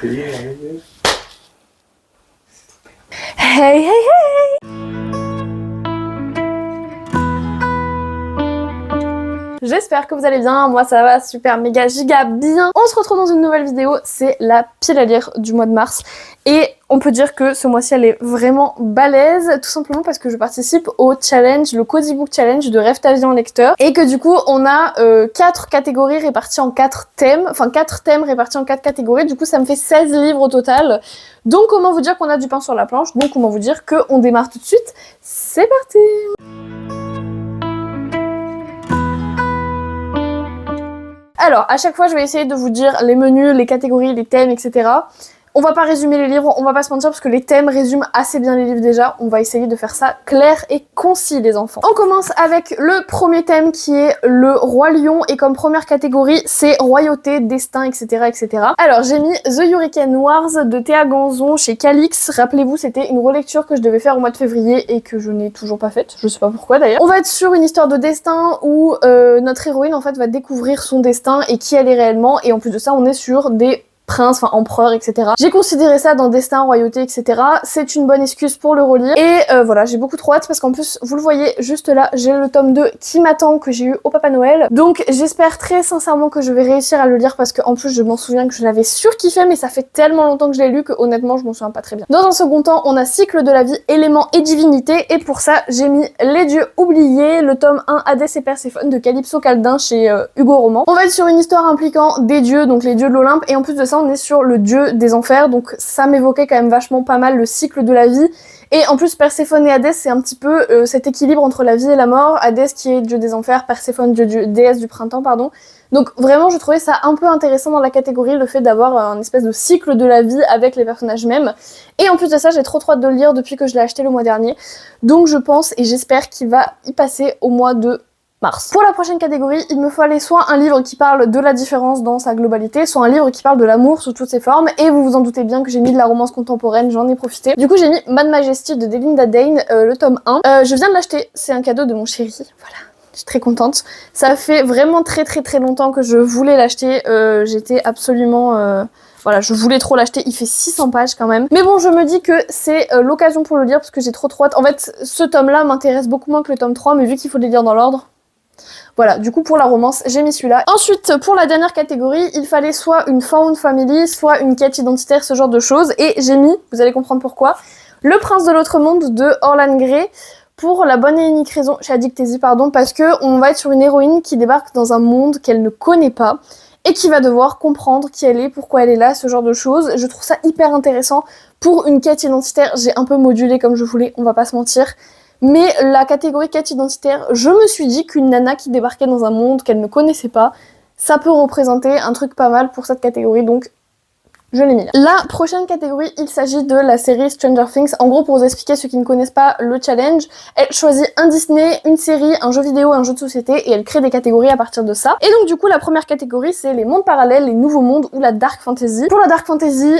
Hey, hey, hey! J'espère que vous allez bien, moi ça va super méga giga bien. On se retrouve dans une nouvelle vidéo, c'est la pile à lire du mois de mars. Et on peut dire que ce mois-ci elle est vraiment balèze, tout simplement parce que je participe au challenge, le Cozy Book Challenge de Rêve ta vie en lecteur. Et que du coup on a 4 catégories réparties en 4 thèmes, enfin 4 thèmes répartis en 4 catégories, du coup ça me fait 16 livres au total. Donc comment vous dire qu'on a du pain sur la planche, donc comment vous dire qu'on démarre tout de suite. C'est parti! Alors, à chaque fois, je vais essayer de vous dire les menus, les catégories, les thèmes, etc. On va pas résumer les livres, on va pas se mentir parce que les thèmes résument assez bien les livres déjà. On va essayer de faire ça clair et concis, les enfants. On commence avec le premier thème qui est le Roi Lion et comme première catégorie, c'est royauté, destin, etc., etc. Alors, j'ai mis The Hurricane Wars de Théa Ganzon chez Calix. Rappelez-vous, c'était une relecture que je devais faire au mois de février et que je n'ai toujours pas faite. Je sais pas pourquoi d'ailleurs. On va être sur une histoire de destin où notre héroïne en fait va découvrir son destin et qui elle est réellement. Et en plus de ça, on est sur des prince, enfin empereur, etc. J'ai considéré ça dans Destin, Royauté, etc. C'est une bonne excuse pour le relire. Et voilà, j'ai beaucoup trop hâte parce qu'en plus, vous le voyez juste là, j'ai le tome 2 qui m'attend, que j'ai eu au Papa Noël. Donc j'espère très sincèrement que je vais réussir à le lire parce qu'en plus, je m'en souviens que je l'avais surkiffé, mais ça fait tellement longtemps que je l'ai lu que honnêtement, je m'en souviens pas très bien. Dans un second temps, on a Cycle de la vie, éléments et divinité. Et pour ça, j'ai mis Les dieux oubliés, le tome 1 Hadès et Perséphone de Calypso Caldin chez Hugo Roman. On va être sur une histoire impliquant des dieux, donc les dieux de l'Olympe, et en plus de ça, on est sur le dieu des enfers, donc ça m'évoquait quand même vachement pas mal le cycle de la vie. Et en plus, Perséphone et Hadès, c'est un petit peu cet équilibre entre la vie et la mort. Hadès qui est dieu des enfers, Perséphone déesse du printemps, pardon. Donc vraiment, je trouvais ça un peu intéressant dans la catégorie, le fait d'avoir un espèce de cycle de la vie avec les personnages mêmes. Et en plus de ça, j'ai trop hâte de le lire depuis que je l'ai acheté le mois dernier. Donc je pense et j'espère qu'il va y passer au mois de mars. Pour la prochaine catégorie, il me fallait soit un livre qui parle de la différence dans sa globalité, soit un livre qui parle de l'amour sous toutes ses formes, et vous vous en doutez bien que j'ai mis de la romance contemporaine, j'en ai profité. Du coup j'ai mis Mad Majesty de Delinda Dane, le tome 1. Je viens de l'acheter, c'est un cadeau de mon chéri, voilà. Je suis très contente. Ça fait vraiment très longtemps que je voulais l'acheter, j'étais absolument... Voilà, je voulais trop l'acheter, il fait 600 pages quand même. Mais bon, je me dis que c'est l'occasion pour le lire parce que j'ai trop hâte. En fait, ce tome-là m'intéresse beaucoup moins que le tome 3, mais vu qu'il faut les lire dans l'ordre, voilà, du coup pour la romance, j'ai mis celui-là. Ensuite, pour la dernière catégorie, il fallait soit une found family, soit une quête identitaire, ce genre de choses. Et j'ai mis, vous allez comprendre pourquoi, Le prince de l'autre monde de Orlan Grey, pour la bonne et unique raison, chez Addictésie, pardon, parce que on va être sur une héroïne qui débarque dans un monde qu'elle ne connaît pas, et qui va devoir comprendre qui elle est, pourquoi elle est là, ce genre de choses. Je trouve ça hyper intéressant. Pour une quête identitaire, j'ai un peu modulé comme je voulais, on va pas se mentir. Mais la catégorie quête identitaire, je me suis dit qu'une nana qui débarquait dans un monde qu'elle ne connaissait pas, ça peut représenter un truc pas mal pour cette catégorie, donc je l'ai mis là. La prochaine catégorie, il s'agit de la série Stranger Things. En gros, pour vous expliquer ceux qui ne connaissent pas le challenge, elle choisit un Disney, une série, un jeu vidéo, un jeu de société, et elle crée des catégories à partir de ça. Et donc du coup, la première catégorie, c'est les mondes parallèles, les nouveaux mondes ou la dark fantasy. Pour la dark fantasy,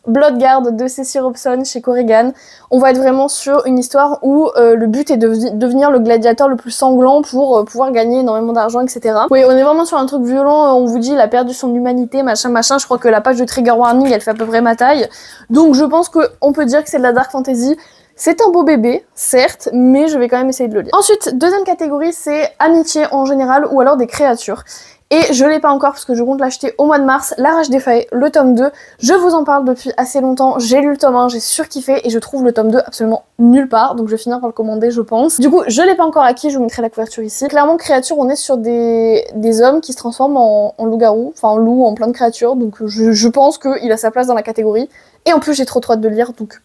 Bloodguard de Ceci Robson chez Corrigan. On va être vraiment sur une histoire où le but est de devenir le gladiateur le plus sanglant pour pouvoir gagner énormément d'argent, etc. Oui, on est vraiment sur un truc violent, on vous dit il a perdu son humanité, machin, machin. Je crois que la page de trigger warning, elle fait à peu près ma taille. Donc je pense qu'on peut dire que c'est de la dark fantasy. C'est un beau bébé, certes, mais je vais quand même essayer de le lire. Ensuite, deuxième catégorie, c'est amitié en général ou alors des créatures. Et je l'ai pas encore parce que je compte l'acheter au mois de mars, La Rage des Fées, le tome 2. Je vous en parle depuis assez longtemps, j'ai lu le tome 1, j'ai surkiffé et je trouve le tome 2 absolument nulle part, donc je vais finir par le commander je pense. Du coup, je l'ai pas encore acquis, je vous mettrai la couverture ici. Clairement, créatures, on est sur des hommes qui se transforment en loup-garou, enfin en loup, en plein de créatures, donc je pense qu'il a sa place dans la catégorie. Et en plus, j'ai trop hâte de lire, donc...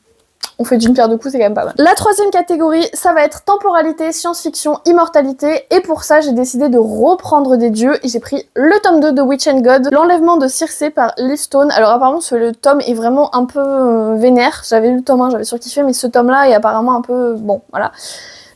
on fait d'une pierre deux coups, c'est quand même pas mal. La troisième catégorie, ça va être temporalité, science-fiction, immortalité. Et pour ça, j'ai décidé de reprendre des dieux. Et j'ai pris le tome 2 de Witch and God, l'enlèvement de Circé par Liv Stone. Alors apparemment, le tome est vraiment un peu vénère. J'avais lu le tome 1, j'avais surkiffé, mais ce tome-là est apparemment un peu... bon, voilà.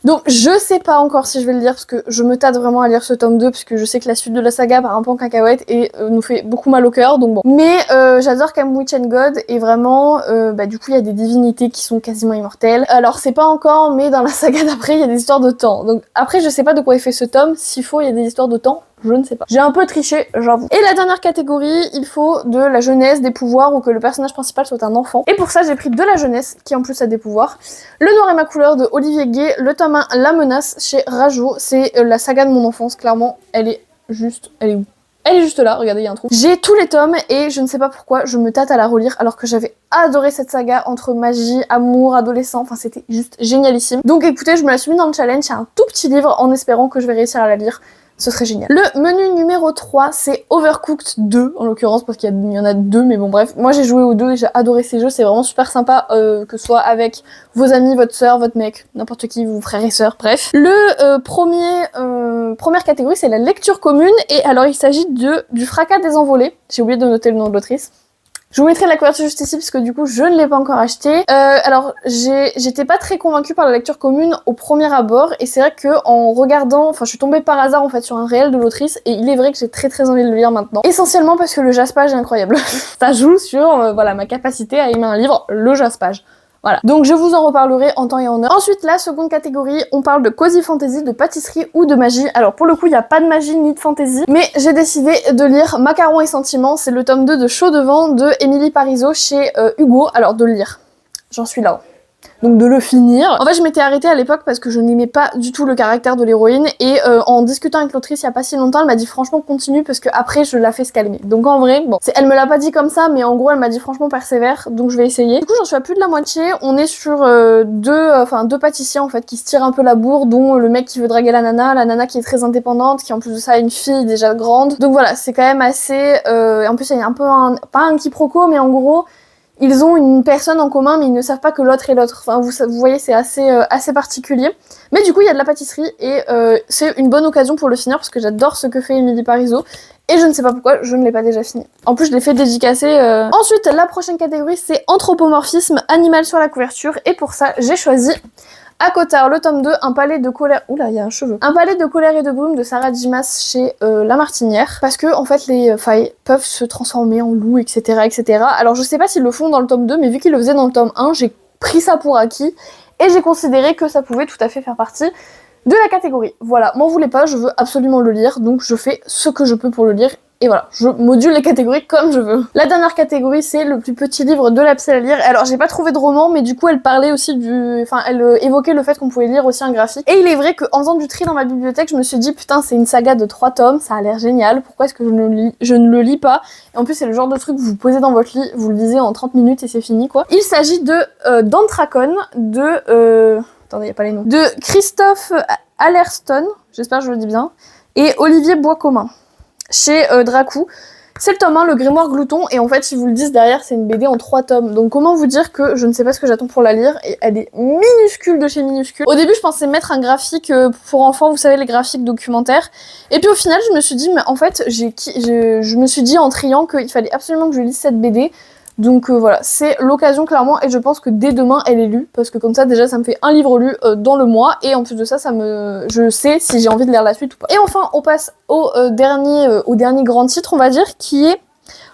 Donc je sais pas encore si je vais le lire parce que je me tâte vraiment à lire ce tome 2 puisque je sais que la suite de la saga part un peu en cacahuète et nous fait beaucoup mal au cœur, donc bon. Mais j'adore quand même Witch and God et vraiment du coup il y a des divinités qui sont quasiment immortelles. Alors c'est pas encore, mais dans la saga d'après il y a des histoires de temps. Donc après je sais pas de quoi est fait ce tome, s'il faut il y a des histoires de temps. Je ne sais pas. J'ai un peu triché, j'avoue. Et la dernière catégorie, il faut de la jeunesse, des pouvoirs ou que le personnage principal soit un enfant. Et pour ça, j'ai pris de la jeunesse, qui en plus a des pouvoirs. Le Noir et ma couleur de Olivier Gay, le tome 1, La menace chez Rajo. C'est la saga de mon enfance, clairement. Elle est où? Elle est juste là, regardez, il y a un trou. J'ai tous les tomes et je ne sais pas pourquoi je me tâte à la relire alors que j'avais adoré cette saga entre magie, amour, adolescent, enfin c'était juste génialissime. Donc écoutez, je me la suis mis dans le challenge, c'est un tout petit livre en espérant que je vais réussir à la lire. Ce serait génial. Le menu numéro 3, c'est Overcooked 2, en l'occurrence, parce qu'il y en a deux, mais bon bref. Moi j'ai joué aux deux et j'ai adoré ces jeux, c'est vraiment super sympa, que ce soit avec vos amis, votre soeur, votre mec, n'importe qui, vos frères et sœurs, bref. Le première catégorie, c'est la lecture commune, et alors il s'agit du Fracas des envolées. J'ai oublié de noter le nom de l'autrice. Je vous mettrai la couverture juste ici parce que du coup je ne l'ai pas encore acheté. Alors j'étais pas très convaincue par la lecture commune au premier abord et c'est vrai que en regardant, enfin je suis tombée par hasard en fait sur un réel de l'autrice et il est vrai que j'ai très envie de le lire maintenant. Essentiellement parce que le jaspage est incroyable. Ça joue sur voilà ma capacité à aimer un livre, le jaspage. Voilà, donc je vous en reparlerai en temps et en heure. Ensuite, la seconde catégorie, on parle de cozy fantasy, de pâtisserie ou de magie. Alors pour le coup, il n'y a pas de magie ni de fantasy, mais j'ai décidé de lire Macarons et sentiments, c'est le tome 2 de Chaud devant de Émilie Parizeau chez Hugo. Alors de le lire, j'en suis là. Donc de le finir. En fait, je m'étais arrêtée à l'époque parce que je n'aimais pas du tout le caractère de l'héroïne et en discutant avec l'autrice il y a pas si longtemps, elle m'a dit franchement continue parce que après je la fais se calmer. Donc en vrai, bon, elle me l'a pas dit comme ça, mais en gros elle m'a dit franchement persévère, donc je vais essayer. Du coup, j'en suis à plus de la moitié. On est sur deux pâtissiers en fait qui se tirent un peu la bourre, dont le mec qui veut draguer la nana qui est très indépendante, qui en plus de ça a une fille déjà grande. Donc voilà, c'est quand même assez. Et en plus il y a un peu pas un quiproquo, mais en gros. Ils ont une personne en commun, mais ils ne savent pas que l'autre est l'autre. Enfin, vous voyez, c'est assez particulier. Mais du coup, il y a de la pâtisserie et c'est une bonne occasion pour le finir parce que j'adore ce que fait Émilie Parizeau. Et je ne sais pas pourquoi, je ne l'ai pas déjà fini. En plus, je l'ai fait dédicacer. Ensuite, la prochaine catégorie, c'est anthropomorphisme animal sur la couverture. Et pour ça, j'ai choisi à Cotard, le tome 2, un palais de colère... Oula, il y a un cheveu. Un palais de colère et de brume de Sarah Dimas chez La Martinière. Parce que, en fait, les failles peuvent se transformer en loups, etc., etc. Alors, je sais pas s'ils le font dans le tome 2, mais vu qu'ils le faisaient dans le tome 1, j'ai pris ça pour acquis. Et j'ai considéré que ça pouvait tout à fait faire partie de la catégorie. Voilà, m'en voulez pas, je veux absolument le lire, donc je fais ce que je peux pour le lire. Et voilà, je module les catégories comme je veux. La dernière catégorie, c'est le plus petit livre de la psy à lire. Alors, j'ai pas trouvé de roman, mais du coup, elle parlait aussi elle évoquait le fait qu'on pouvait lire aussi un graphique. Et il est vrai qu'en faisant du tri dans ma bibliothèque, je me suis dit, putain, c'est une saga de 3 tomes, ça a l'air génial, pourquoi est-ce que je ne le lis pas? Et en plus, c'est le genre de truc que vous posez dans votre lit, vous le lisez en 30 minutes et c'est fini, quoi. Il s'agit de d'Antracon, attendez, y a pas les noms. De Christophe Allerston, j'espère que je le dis bien, et Olivier Boiscommun. Chez Dracou. C'est le tome 1, le grimoire glouton, et en fait, ils vous le disent derrière, c'est une BD en 3 tomes. Donc comment vous dire que je ne sais pas ce que j'attends pour la lire, et elle est minuscule de chez minuscule. Au début, je pensais mettre un graphique pour enfants, vous savez, les graphiques documentaires. Et puis au final, je me suis dit, mais en fait, je me suis dit en triant qu'il fallait absolument que je lise cette BD. Donc voilà, c'est l'occasion clairement et je pense que dès demain elle est lue parce que comme ça déjà ça me fait un livre lu dans le mois et en plus de ça, je sais si j'ai envie de lire la suite ou pas. Et enfin on passe au dernier grand titre on va dire qui est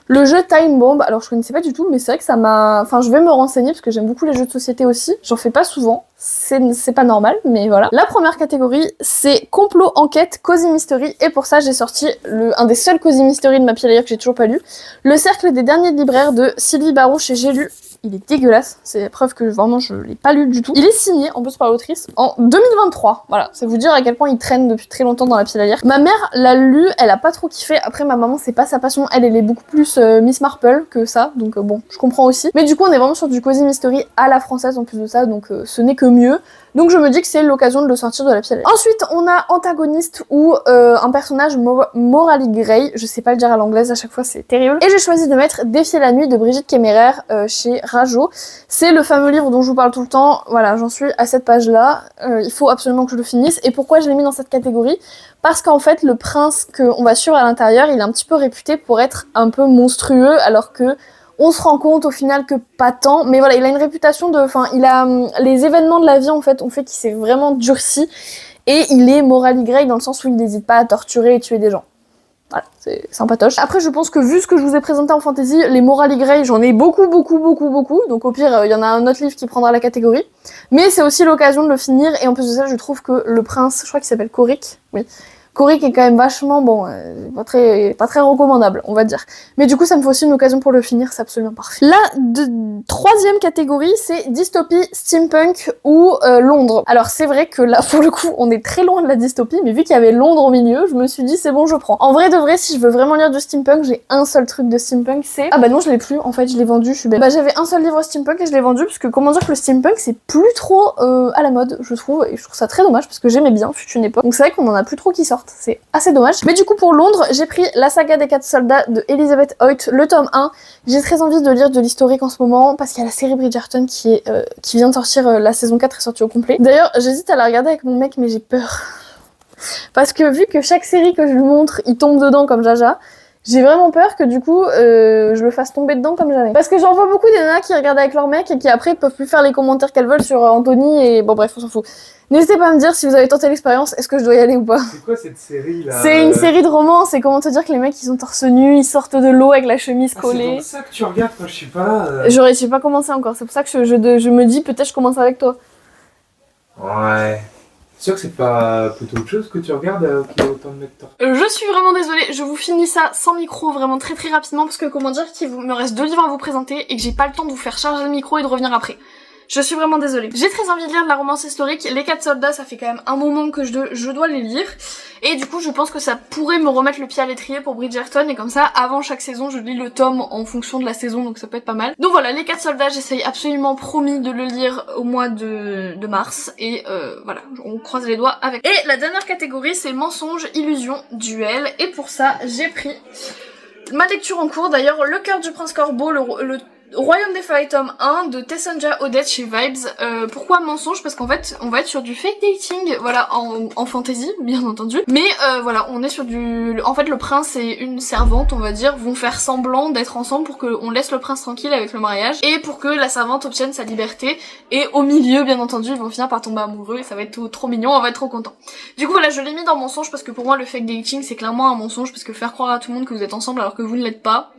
le jeu Time Bomb. Alors je connaissais pas du tout mais c'est vrai que ça m'a... Enfin je vais me renseigner parce que j'aime beaucoup les jeux de société aussi. J'en fais pas souvent, c'est pas normal mais voilà. La première catégorie c'est complot, enquête, cozy mystery et pour ça j'ai sorti un des seuls cozy mystery de ma pile à lire que j'ai toujours pas lu. Le cercle des derniers libraires de Sylvie Barouche et j'ai lu. Il est dégueulasse, c'est la preuve que vraiment je l'ai pas lu du tout. Il est signé en plus par l'autrice en 2023. Voilà, c'est vous dire à quel point il traîne depuis très longtemps dans la pile à lire. Ma mère l'a lu, elle a pas trop kiffé. Après ma maman c'est pas sa passion, elle est beaucoup plus Miss Marple que ça, donc bon, je comprends aussi. Mais du coup on est vraiment sur du cozy mystery à la française en plus de ça, donc ce n'est que mieux. Donc je me dis que c'est l'occasion de le sortir de la pile à lire. Ensuite on a Antagoniste ou un personnage Morally Grey, je sais pas le dire à l'anglaise à chaque fois c'est terrible. Et j'ai choisi de mettre Défier la nuit de Brigitte Kéméraire chez Rajo. C'est le fameux livre dont je vous parle tout le temps, voilà j'en suis à cette page là, il faut absolument que je le finisse. Et pourquoi je l'ai mis dans cette catégorie? Parce qu'en fait le prince qu'on va suivre à l'intérieur il est un petit peu réputé pour être un peu monstrueux alors que on se rend compte au final que pas tant, mais voilà, il a une réputation de... Enfin, les événements de la vie, en fait, ont fait qu'il s'est vraiment durci, et il est Morally Grey dans le sens où il n'hésite pas à torturer et tuer des gens. Voilà, c'est sympatoche. Après, je pense que vu ce que je vous ai présenté en fantasy, les Morally Grey, j'en ai beaucoup, donc au pire, il y en a un autre livre qui prendra la catégorie, mais c'est aussi l'occasion de le finir, et en plus de ça, je trouve que le prince, je crois qu'il s'appelle Coric, oui, Corée qui est quand même vachement, bon, pas très recommandable, on va dire. Mais du coup, ça me fait aussi une occasion pour le finir, c'est absolument parfait. La troisième catégorie, c'est dystopie, steampunk ou Londres. Alors c'est vrai que là, pour le coup, on est très loin de la dystopie, mais vu qu'il y avait Londres au milieu, je me suis dit c'est bon, je prends. En vrai de vrai, si je veux vraiment lire du steampunk, j'ai un seul truc de steampunk, c'est... Ah bah non, je l'ai plus, en fait, je l'ai vendu, je suis bête. Bah j'avais un seul livre steampunk et je l'ai vendu, parce que comment dire que le steampunk, c'est plus trop à la mode, je trouve, et je trouve ça très dommage, parce que j'aimais bien, fut une époque. Donc c'est vrai qu'on en a plus trop qui sortent, c'est assez dommage. Mais du coup, pour Londres, j'ai pris La saga des 4 soldats de Elizabeth Hoyt, le tome 1. J'ai très envie de lire de l'historique en ce moment, parce qu'il y a la série Bridgerton qui vient de sortir, la saison 4 est sortie au complet. D'ailleurs, j'hésite à la regarder avec mon mec, mais j'ai peur. Parce que vu que chaque série que je lui montre, il tombe dedans comme Jaja, j'ai vraiment peur que du coup, je le fasse tomber dedans comme jamais. Parce que j'en vois beaucoup des nanas qui regardent avec leur mec et qui après peuvent plus faire les commentaires qu'elles veulent sur Anthony et bon bref, on s'en fout. N'hésitez pas à me dire si vous avez tenté l'expérience, est-ce que je dois y aller ou pas. C'est quoi cette série là? C'est une série de romans, et comment te dire que les mecs ils sont torse nu, ils sortent de l'eau avec la chemise collée. C'est donc ça que tu regardes quand je suis pas là. J'ai pas commencé encore, c'est pour ça que je me dis peut-être je commence avec toi. Ouais. C'est sûr que c'est pas plutôt autre chose que tu regardes qui a autant de mecs torse. Je suis vraiment désolée, je vous finis ça sans micro vraiment très rapidement parce que comment dire qu'il me reste 2 livres à vous présenter et que j'ai pas le temps de vous faire charger le micro et de revenir après. Je suis vraiment désolée. J'ai très envie de lire de la romance historique. Les 4 soldats, ça fait quand même un moment que je dois les lire. Et du coup, je pense que ça pourrait me remettre le pied à l'étrier pour Bridgerton. Et comme ça, avant chaque saison, je lis le tome en fonction de la saison. Donc ça peut être pas mal. Donc voilà, les 4 soldats, j'essaye absolument promis de le lire au mois de mars. Et voilà, on croise les doigts avec. Et la dernière catégorie, c'est mensonge, illusion, duel. Et pour ça, j'ai pris ma lecture en cours. D'ailleurs, Le cœur du prince Corbeau, le Royaume des Fairies tome 1 de Tessanja Odette chez Vibes. Pourquoi mensonge? Parce qu'en fait, on va être sur du fake dating, voilà, en fantasy, bien entendu. Mais voilà, on est sur du... En fait, le prince et une servante, on va dire, vont faire semblant d'être ensemble pour qu'on laisse le prince tranquille avec le mariage et pour que la servante obtienne sa liberté. Et au milieu, bien entendu, ils vont finir par tomber amoureux et ça va être trop mignon, on va être trop content. Du coup, voilà, je l'ai mis dans mensonge parce que pour moi, le fake dating, c'est clairement un mensonge parce que faire croire à tout le monde que vous êtes ensemble alors que vous ne l'êtes pas...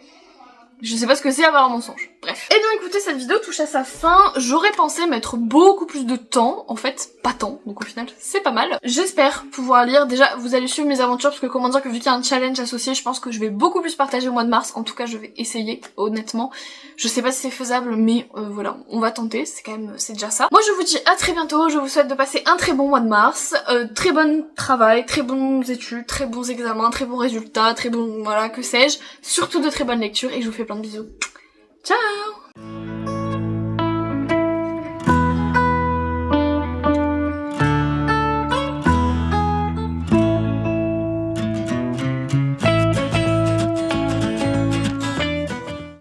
Je sais pas ce que c'est avoir un mensonge. Bref. Et bien écoutez, cette vidéo touche à sa fin. J'aurais pensé mettre beaucoup plus de temps. En fait, pas tant. Donc au final, c'est pas mal. J'espère pouvoir lire. Déjà, vous allez suivre mes aventures parce que comment dire que vu qu'il y a un challenge associé, je pense que je vais beaucoup plus partager au mois de mars. En tout cas, je vais essayer, honnêtement. Je sais pas si c'est faisable, mais voilà, on va tenter. C'est déjà ça. Moi, je vous dis à très bientôt. Je vous souhaite de passer un très bon mois de mars. Très bon travail, très bonnes études, très bons examens, très bons résultats, très bons, voilà, que sais-je. Surtout de très bonnes lectures et je vous fais plein de bisous. Ciao!